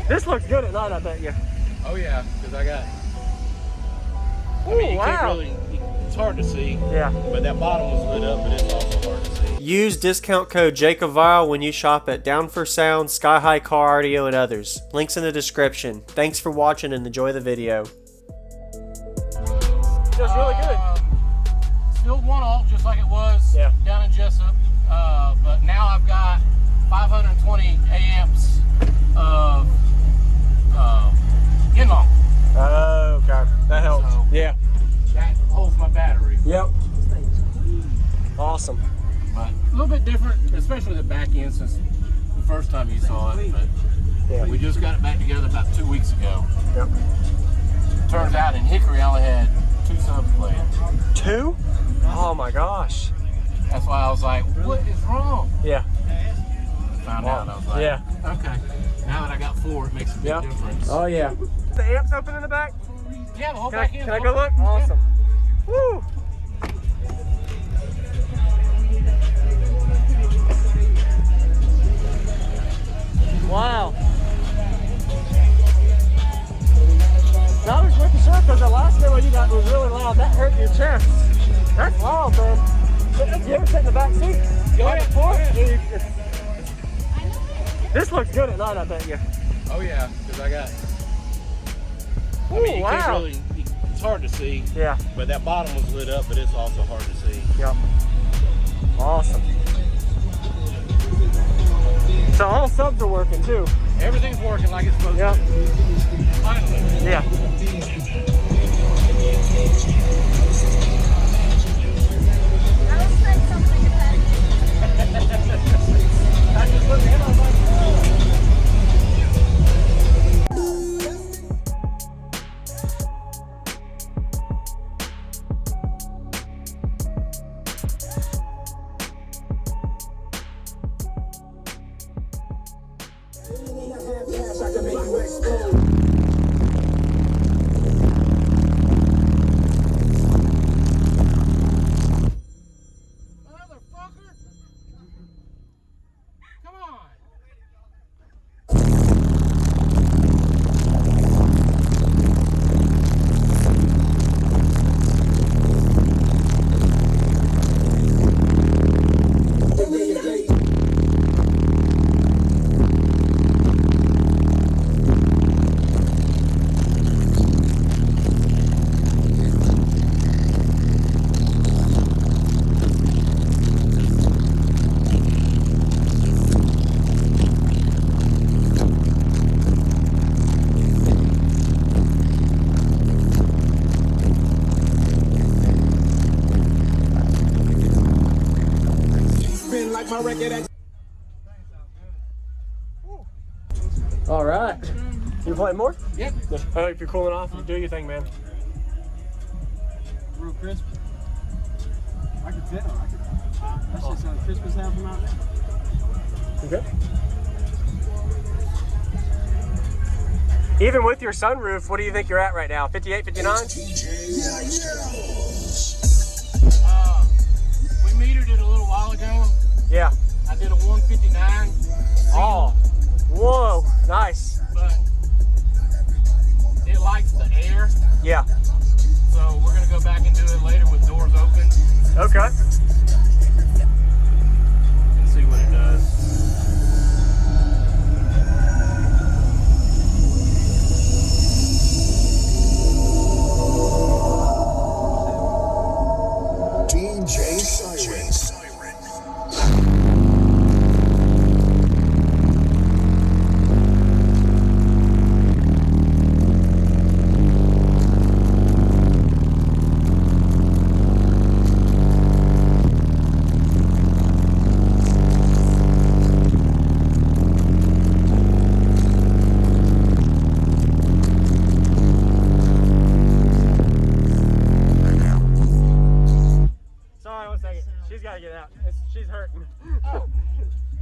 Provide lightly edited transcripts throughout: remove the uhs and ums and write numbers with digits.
This looks good at night, I bet you. Oh yeah, because I got. Ooh, I mean, you wow. can't really. It's hard to see. Yeah. But that bottom was lit up, but it's also hard to see. Use discount code JACOBVILE when you shop at Down for Sound, Sky High Car Audio, and others. Links in the description. Thanks for watching and enjoy the video. Feels really good. Still one alt, just like it was Yeah. down in Jessup. But now I've got 520 amps of in-law. Oh, okay. That helps. So, yeah. That holds my battery. Yep. Awesome. But a little bit different, especially the back end since the first time you saw it. But Yeah. we just got it back together about 2 weeks ago. Yep. Turns out in Hickory I only had 2 subs playing. 2? Oh my gosh. That's why I was like, what is wrong? Yeah. Found out, I was like, Yeah. okay. Now that I got 4, it makes a big difference. Oh yeah. The amps open in the back? Yeah, the whole Can back end. I go look? Awesome. Woo! Wow. I was making sure because the last demo you got was really loud. That hurt your chest. That's loud, man. You ever sit in the back seat? Go ahead. This looks good at night, I bet you. Oh yeah, because I got. I Ooh, mean, you wow. can't really. It's hard to see. Yeah. But that bottom was lit up, but it's also hard to see. Yep. Awesome. So all subs are working too. Everything's working like it's supposed Yep. to. Finally. Yeah. I just looked in, I was like, motherfucker! Come on! All right. You playing more? Yep. If you're cooling off, you do your thing, man. Real crisp. I could fit on. That shit sounds crisp as hell from out there. You good? Even with your sunroof, what do you think you're at right now? 58, 59? We metered it a little while ago. Yeah. I did a 159. Oh. Whoa. Nice. But it likes the air, Yeah. so we're gonna go back and do it later with doors open Okay. and see what it does. DJ Siren. Sorry, 1 second. She's got to get out. She's hurting. Oh.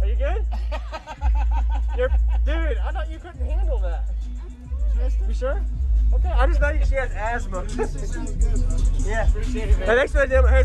Are you good? Dude, I thought you couldn't handle that. You sure? Okay, I just know she has asthma. Yeah. Appreciate it, man. Hey, thanks for the demo. Hey.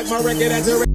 like my record as a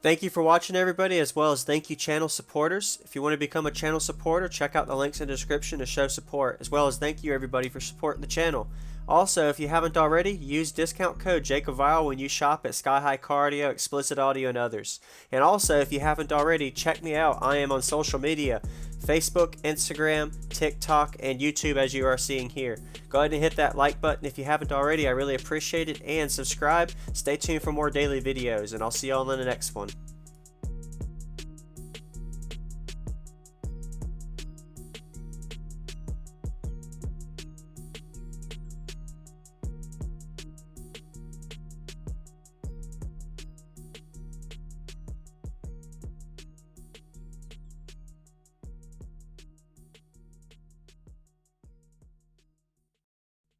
Thank you for watching, everybody, as well as thank you channel supporters. If you want to become a channel supporter, check out the links in the description to show support, as well as thank you everybody for supporting the channel. Also, if you haven't already, use discount code JACOBVILE when you shop at Sky High Car Audio, Explicit Audio, and others. And also, if you haven't already, check me out. I am on social media, Facebook, Instagram, TikTok, and YouTube, as you are seeing here. Go ahead and hit that like button if you haven't already. I really appreciate it. And subscribe. Stay tuned for more daily videos, and I'll see you all in the next one.